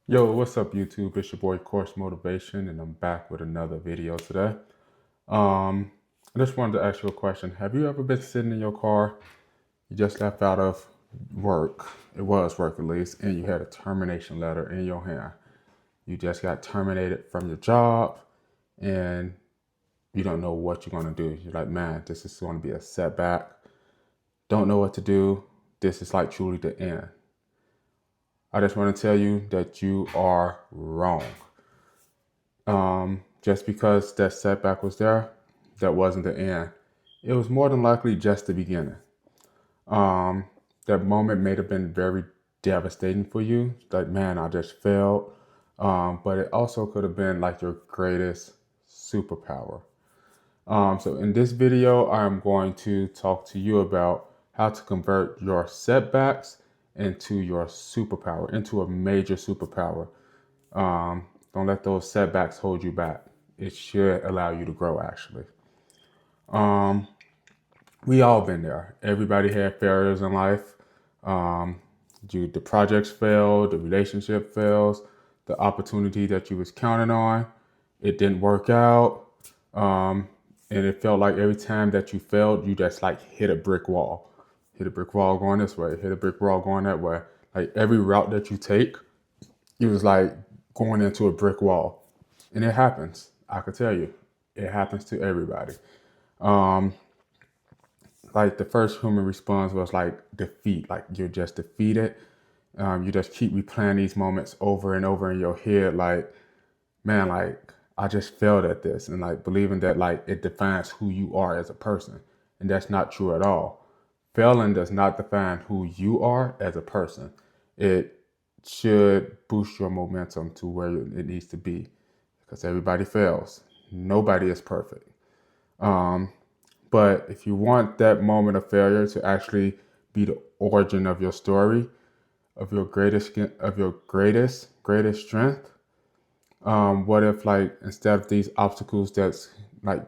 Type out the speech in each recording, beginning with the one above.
Yo, what's up, YouTube? It's your boy Course Motivation, and I'm back with another video today. Um, I just wanted to ask you a question. Have you ever been sitting in your car? You just left out of work. It was work at least, and you had a termination letter in your hand. You just got terminated from your job, and you don't know what you're gonna do. You're like, man, this is going to be a setback. Don't know what to do. This is like truly the end. I just want to tell you that you are wrong. Just because that setback was there, that wasn't the end. It was more than likely just the beginning. Um, that moment may have been very devastating for you. Like, man, I just failed. But it also could have been like your greatest superpower. So in this video, I'm going to talk to you about how to convert your setbacks into your superpower, into a major superpower. Don't let those setbacks hold you back. It should allow you to grow, actually. Um, we all been there. Everybody had failures in life. Um, the projects failed, the relationship fails, the opportunity that you was counting on, it didn't work out. Um, and it felt like every time that you failed, you just like hit a brick wall. Hit a brick wall going this way, hit a brick wall going that way. Like every route that you take, it was like going into a brick wall. And it happens. I could tell you, it happens to everybody. Um, like the first human response was like defeat, like you're just defeated. You just keep replaying these moments over and over in your head, like, man, like I just failed at this, and like believing that like it defines who you are as a person. And that's not true at all. Failing does not define who you are as a person. It should boost your momentum to where it needs to be because everybody fails. Nobody is perfect. Um, but if you want that moment of failure to actually be the origin of your story, of your greatest strength, what if like instead of these obstacles that's like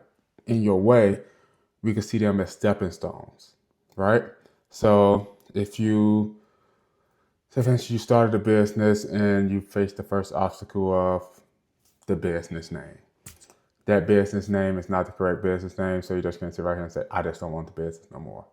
in your way, we could see them as stepping stones, right? So if you so eventually you started a business and you faced the first obstacle of the business name. That business name is not the correct business name, so you just can't sit right here and say, I just don't want the business no more.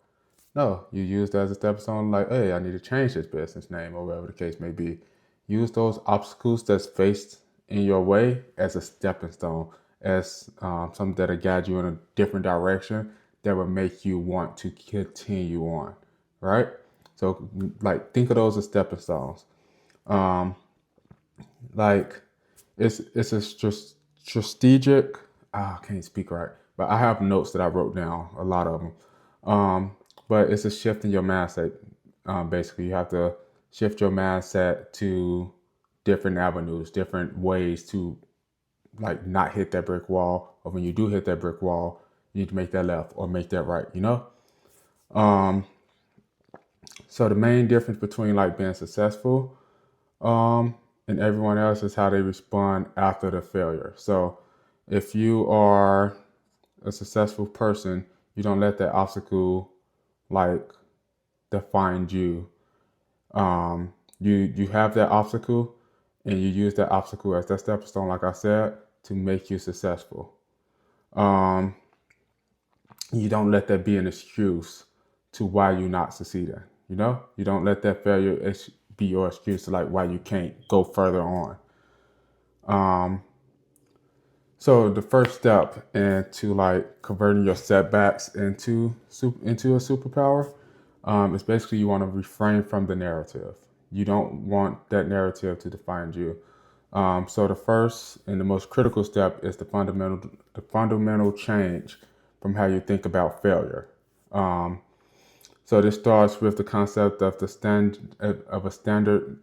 No, you use that as a stepping stone, like, hey, I need to change this business name or whatever the case may be. Use those obstacles that's faced in your way as a stepping stone, as something that'll guide you in a different direction that will make you want to continue on, right? So, like, think of those as stepping stones. Um, like, it's a strategic. I can't speak right, but I have notes that I wrote down, a lot of them. But it's a shift in your mindset. Basically, you have to shift your mindset to different avenues, different ways to like not hit that brick wall. Or when you do hit that brick wall, you need to make that left or make that right. Um, so the main difference between like being successful and everyone else is how they respond after the failure. So if you are a successful person, you don't let that obstacle like define you. You have that obstacle, and you use that obstacle as that stepping stone, like I said, to make you successful. Um, you don't let that be an excuse to why you're not succeeding. You don't let that failure be your excuse to like why you can't go further on. Um, so the first step into like converting your setbacks into a superpower is basically you want to refrain from the narrative. You don't want that narrative to define you. So the first and the most critical step is the fundamental change from how you think about failure. Um, so this starts with the concept of a standard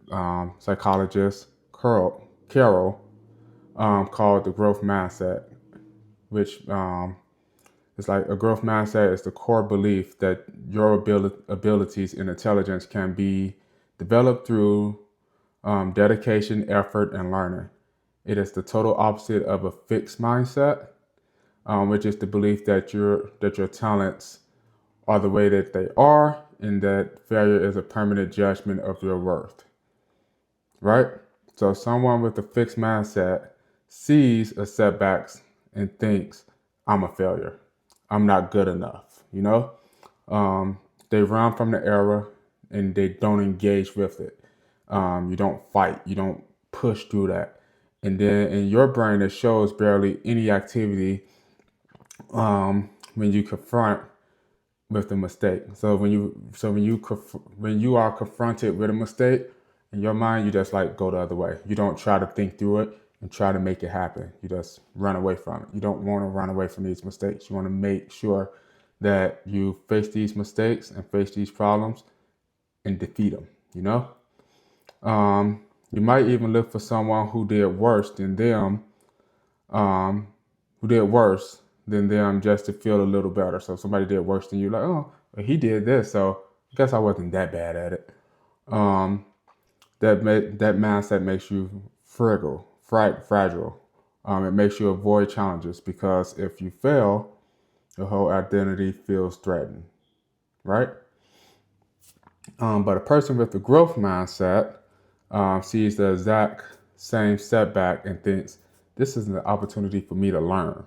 psychologist, Carol, called the growth mindset, which is like a growth mindset is the core belief that your abilities and intelligence can be developed through dedication, effort, and learning. It is the total opposite of a fixed mindset, which is the belief that your talents are the way that they are, and that failure is a permanent judgment of your worth. Right? So someone with a fixed mindset sees a setbacks and thinks, I'm a failure. I'm not good enough, you know? They run from the error and they don't engage with it. You don't fight, you don't push through that. And then in your brain, it shows barely any activity when you confront with the mistake. So when you are confronted with a mistake in your mind, you just like go the other way. You don't try to think through it and try to make it happen. You just run away from it. You don't want to run away from these mistakes. You want to make sure that you face these mistakes and face these problems and defeat them. You know, you might even look for someone who did worse than them, um, just to feel a little better. So if somebody did worse than you, like, oh, well, he did this, so I guess I wasn't that bad at it. Um, that mindset makes you fragile. It makes you avoid challenges because if you fail, your whole identity feels threatened, right? But a person with a growth mindset sees the exact same setback and thinks, this is an opportunity for me to learn.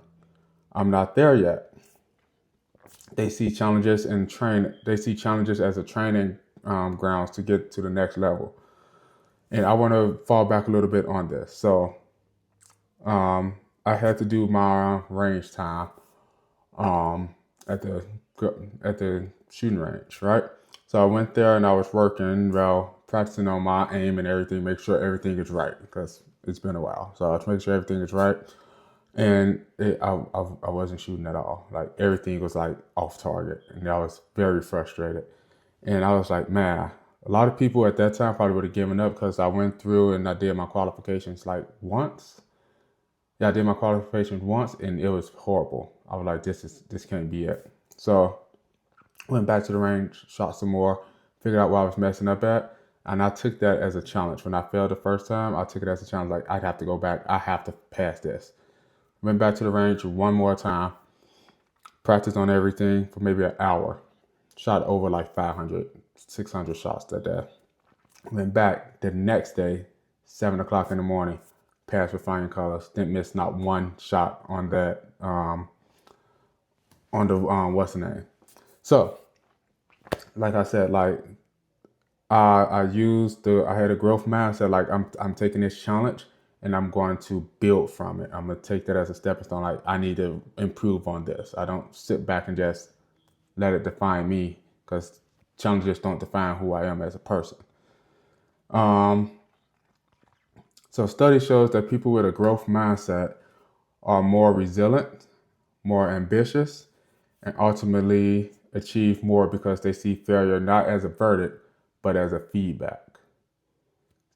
I'm not there yet. They see challenges as a training grounds to get to the next level. And I want to fall back a little bit on this. So I had to do my range time at the shooting range, right? So I went there and I was working, practicing on my aim and everything, make sure everything is right because it's been a while. So I was making sure everything is right. And I wasn't shooting at all. Like everything was like off target, and I was very frustrated. And I was like, man, a lot of people at that time probably would have given up because I went through and I did my qualifications like once. Yeah, I did my qualifications once, and it was horrible. I was like, this can't be it. So went back to the range, shot some more, figured out what I was messing up at. And I took that as a challenge. When I failed the first time, I took it as a challenge. Like, I'd have to go back. I have to pass this. Went back to the range one more time, practiced on everything for maybe an hour. Shot over like 500, 600 shots that day. Went back the next day, 7 o'clock in the morning, passed with flying colors. Didn't miss not one shot on that, what's the name? So, like I said, like I had a growth mindset. Like I'm taking this challenge and I'm going to build from it. I'm gonna take that as a stepping stone. Like I need to improve on this. I don't sit back and just let it define me because challenges don't define who I am as a person. So study shows that people with a growth mindset are more resilient, more ambitious, and ultimately achieve more because they see failure not as a verdict, but as a feedback.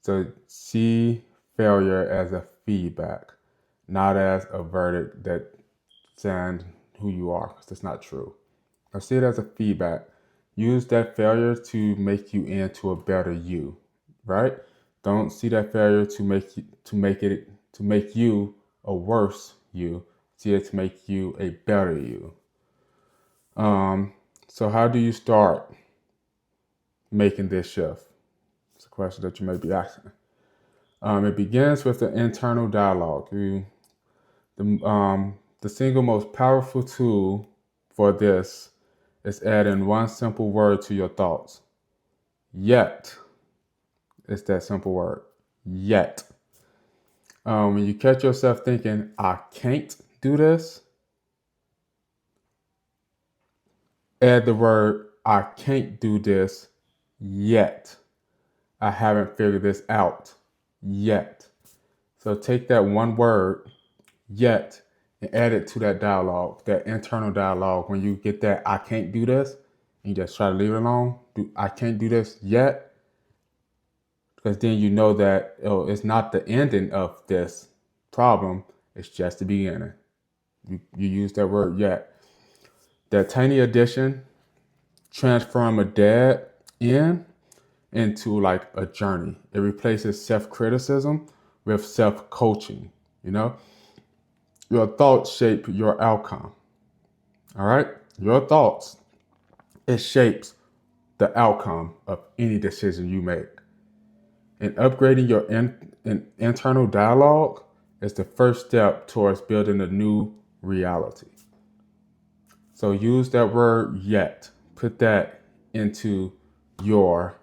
So see failure as a feedback, not as a verdict that saying who you are, because that's not true. I see it as a feedback. Use that failure to make you into a better you, right? Don't see that failure to make you a worse you. See it to make you a better you. So how do you start making this shift? It's a question that you may be asking. It begins with the internal dialogue. The single most powerful tool for this is adding one simple word to your thoughts. Yet. It's that simple word. Yet. When you catch yourself thinking, I can't do this, add the word, I can't do this yet. I haven't figured this out yet. So take that one word, yet, and add it to that dialogue, that internal dialogue. When you get that, I can't do this, and you just try to leave it alone. I can't do this yet. Because then you know that it's not the ending of this problem. It's just the beginning. You use that word yet. That tiny addition transform a dead end into like a journey. It replaces self-criticism with self-coaching. You know, your thoughts shape your outcome. All right, your thoughts, it shapes the outcome of any decision you make. And upgrading your an internal dialogue is the first step towards building a new reality. So use that word yet. Put that into your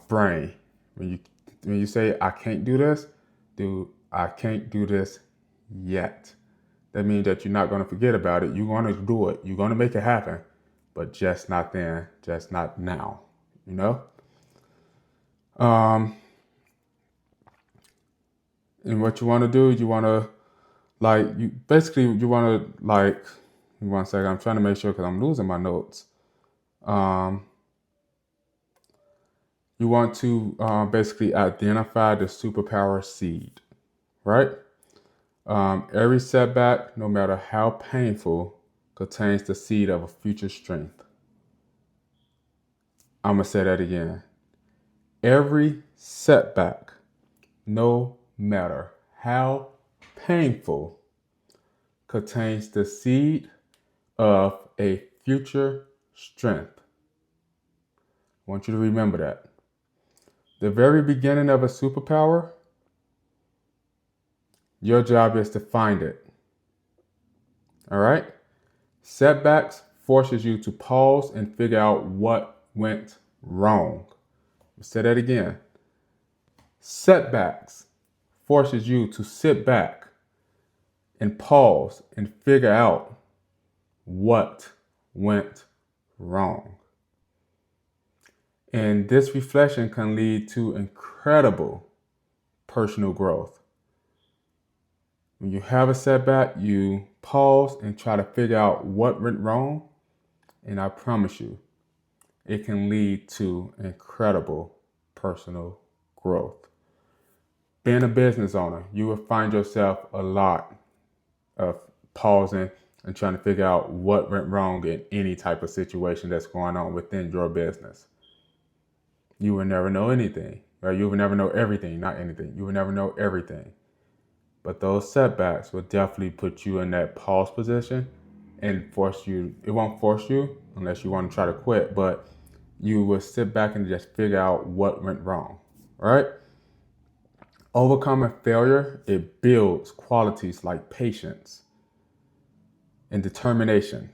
brain. When you say I can't do this, do I can't do this yet. That means that you're not going to forget about it. You're going to do it. You're going to make it happen, but just not then, just not now. You know. And what you want to do, you want to you want to like. 1 second, I'm trying to make sure because I'm losing my notes. You want to basically identify the superpower seed, right? Every setback, no matter how painful, contains the seed of a future strength. I'm going to say that again. Every setback, no matter how painful, contains the seed of a future strength. I want you to remember that. The very beginning of a superpower, your job is to find it. All right? Setbacks forces you to pause and figure out what went wrong. I'll say that again. Setbacks forces you to sit back and pause and figure out what went wrong. And this reflection can lead to incredible personal growth. When you have a setback, you pause and try to figure out what went wrong. And I promise you, it can lead to incredible personal growth. Being a business owner, you will find yourself a lot of pausing and trying to figure out what went wrong in any type of situation that's going on within your business. You will never know anything, or you will never know everything, not anything. You will never know everything. But those setbacks will definitely put you in that pause position and force you. It won't force you unless you want to try to quit, but you will sit back and just figure out what went wrong, right? Overcoming failure, it builds qualities like patience and determination,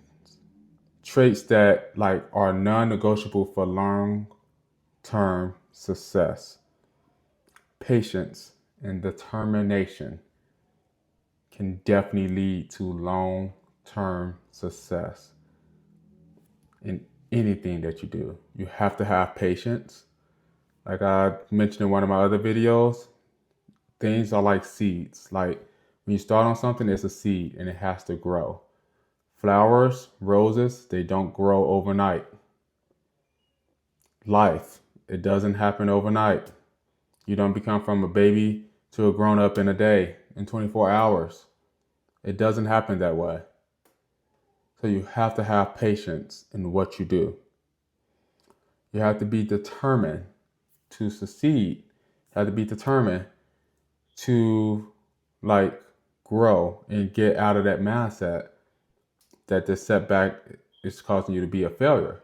traits that are non-negotiable for long-term success. Patience and determination can definitely lead to long-term success in anything that you do. You have to have patience. Like I mentioned in one of my other videos, things are like seeds. Like when you start on something, it's a seed and it has to grow. Flowers, roses, they don't grow overnight. Life, it doesn't happen overnight. You don't become from a baby to a grown-up in a day, in 24 hours. It doesn't happen that way. So you have to have patience in what you do. You have to be determined to succeed. You have to be determined to grow and get out of that mindset that this setback is causing you to be a failure.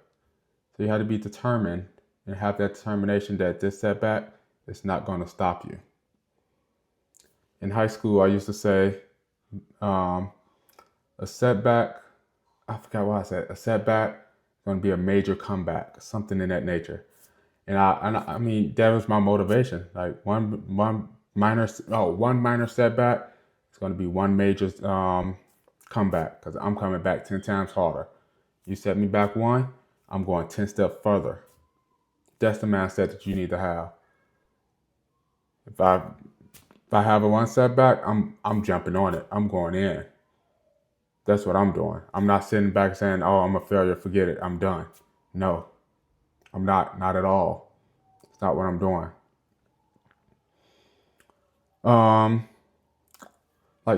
So you have to be determined and have that determination that this setback is not going to stop you. In high school, I used to say, a setback, I forgot what I said, a setback is going to be a major comeback, something in that nature. And I mean, that was my motivation. Like one minor setback is going to be one major comeback, because I'm coming back 10 times harder. You set me back one, I'm going 10 steps further. That's the mindset that you need to have. If I have a one setback, I'm jumping on it. I'm going in. That's what I'm doing. I'm not sitting back saying, "Oh, I'm a failure. Forget it. I'm done." No, I'm not. Not at all. It's not what I'm doing.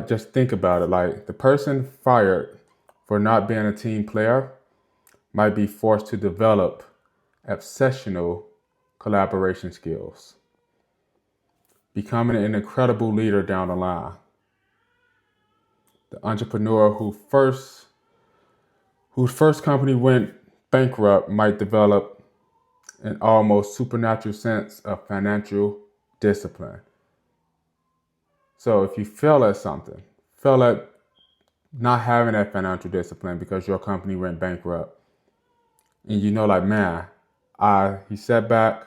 Just think about it. Like the person fired for not being a team player might be forced to develop exceptional collaboration skills, becoming an incredible leader down the line. The entrepreneur whose first company went bankrupt might develop an almost supernatural sense of financial discipline. So if you fail at something, fail at not having that financial discipline because your company went bankrupt, and you know, like, man, he sat back,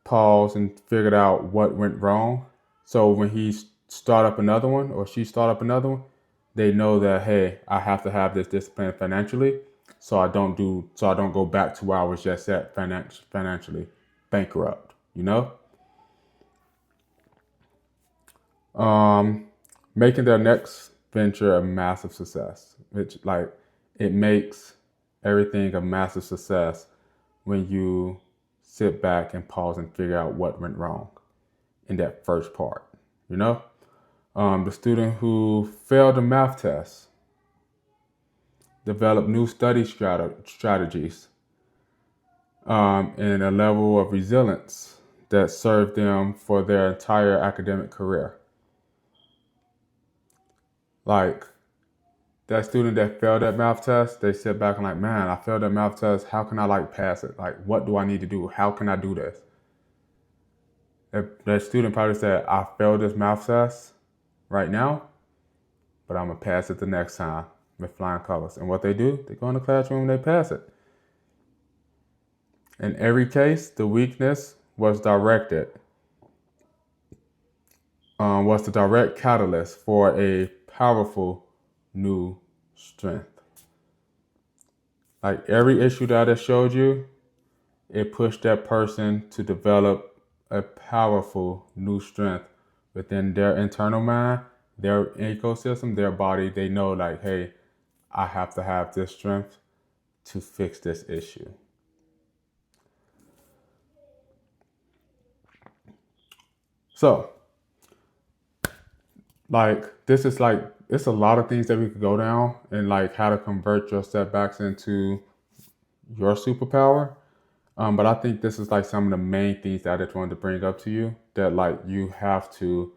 paused, and figured out what went wrong. So when he start up another one, or she start up another one, they know that, hey, I have to have this discipline financially, so I don't go back to where I was just at financially bankrupt. You know, making their next venture a massive success, which, like, it makes everything a massive success when you sit back and pause and figure out what went wrong in that first part. You know, the student who failed the math test developed new study strategies, and a level of resilience that served them for their entire academic career. Like, that student that failed that math test, they sit back and like, man, I failed that math test. How can I, like, pass it? Like, what do I need to do? How can I do this? That student probably said, I failed this math test right now, but I'm going to pass it the next time with flying colors. And what they do, they go in the classroom and they pass it. In every case, the weakness was the direct catalyst for a powerful new strength. Like, every issue that I showed you, it pushed that person to develop a powerful new strength within their internal mind, their ecosystem, their body. They know, like, hey, I have to have this strength to fix this issue. So, like, this is like, it's a lot of things that we could go down, and like how to convert your setbacks into your superpower. But I think this is like some of the main things that I just wanted to bring up to you, that, like, you have to,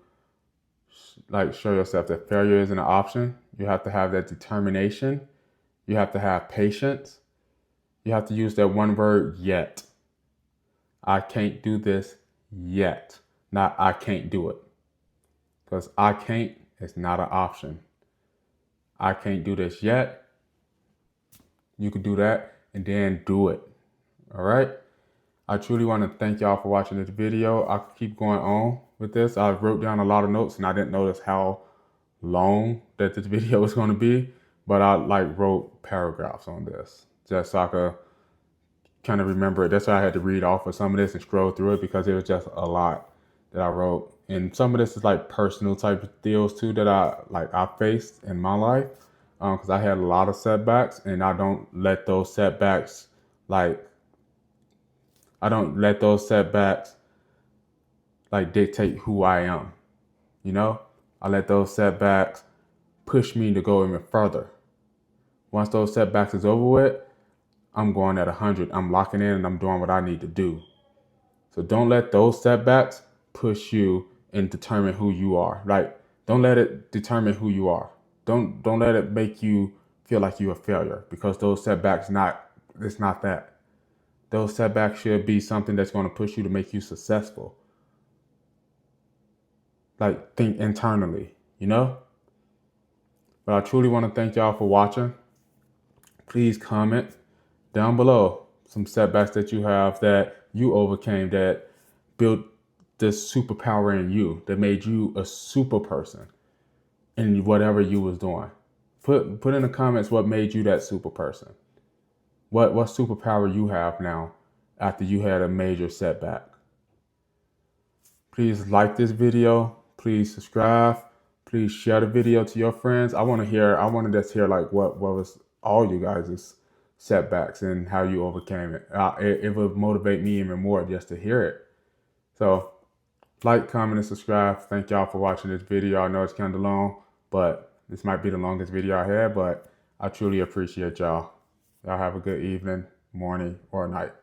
like, show yourself that failure isn't an option. You have to have that determination. You have to have patience. You have to use that one word, yet. I can't do this yet. Not I can't do it. Because I can't is not an option. I can't do this yet. You can do that and then do it. All right? I truly want to thank y'all for watching this video. I could keep going on with this. I wrote down a lot of notes and I didn't notice how long that this video was going to be, but I, like, wrote paragraphs on this just so I could kind of remember it. That's why I had to read off of some of this and scroll through it, because it was just a lot that I wrote. And some of this is like personal type of deals too that I faced in my life, because I had a lot of setbacks, and I don't let those setbacks dictate who I am. You know, I let those setbacks push me to go even further. Once those setbacks is over with, I'm going at 100. I'm locking in and I'm doing what I need to do. So don't let those setbacks push you and determine who you are. Like, don't let it determine who you are. Don't let it make you feel like you're a failure, because those setbacks it's not that. Those setbacks should be something that's going to push you to make you successful. Like, think internally, you know? But I truly want to thank y'all for watching. Please comment down below some setbacks that you have that you overcame, that built this superpower in you, that made you a super person in whatever you was doing. Put in the comments what made you that super person. What superpower you have now after you had a major setback. Please like this video. Please subscribe. Please share the video to your friends. I want to just hear like what was all you guys' setbacks and how you overcame it. It would motivate me even more just to hear it. So like, comment, and subscribe. Thank y'all for watching this video. I know it's kind of long, but this might be the longest video I had, but I truly appreciate y'all. Y'all have a good evening, morning, or night.